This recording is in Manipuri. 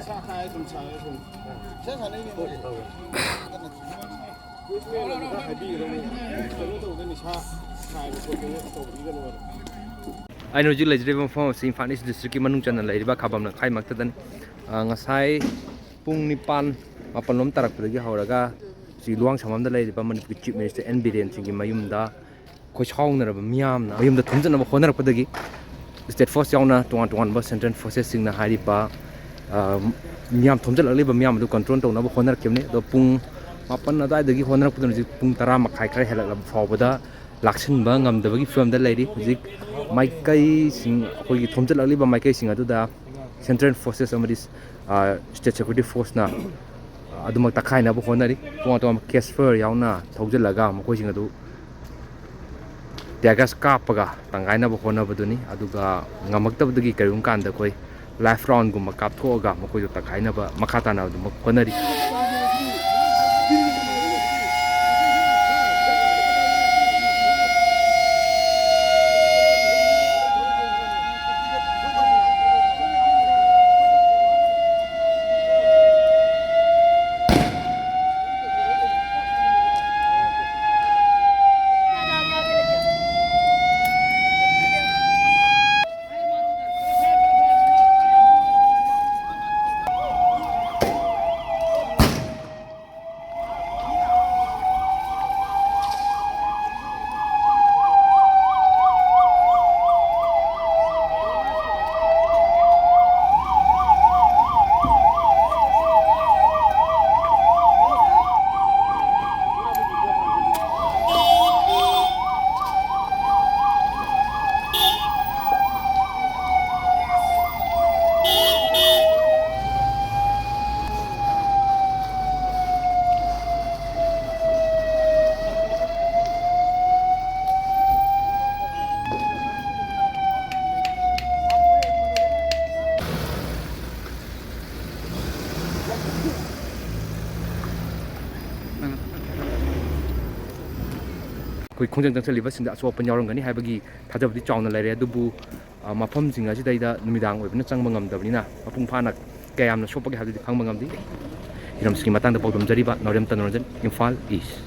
I know you legislative form of Sinfanis district Manung Channel Ladiba Kabam Kai Maktadan Ngasai Pung Nipan Mapalom Tarakpuragi Horaga Siluang Samam the Lady Baman Chief Minister and Biren Singing Mayumda Coach Hongner of Miyamna Mayum the Thomjilakpada of Honor Padagi State Force Yauna to 1 Central Forces in the Haripa Miyam Thomjilakpada Miyam to control to Nova Honor Kimne the Pung Mapan the Honor Pung Tarama Kai Hela Fawada Laksin Bangam the from the lady Maikai sing Thomjilakpada Maikai sing the Central Forces of this State Security Force na Adumak Takai na Honari, want to case for Yauna, Thomjilakpada, Mokosing adu Diagas Kapaga, Tangaina Bohona Baduni, Aduga Namakta the Gikarun Kanda Koi, Life Round Gumakatoga, Mokoyo Takaina, Makatana, the Mokonari. Koi Kongjang Tangsa Livers in the Aswa Panyaran Habagi, Tajab the Chong Lare Dubu, Mapom Sing Ajida, Numidang, with Nachangam Davina, Mapung Panak, Gayam, the Shopaka had the Kangmangam, Hiram Skimatang, the Paodamkhol, Tanoranjan, in Fall East.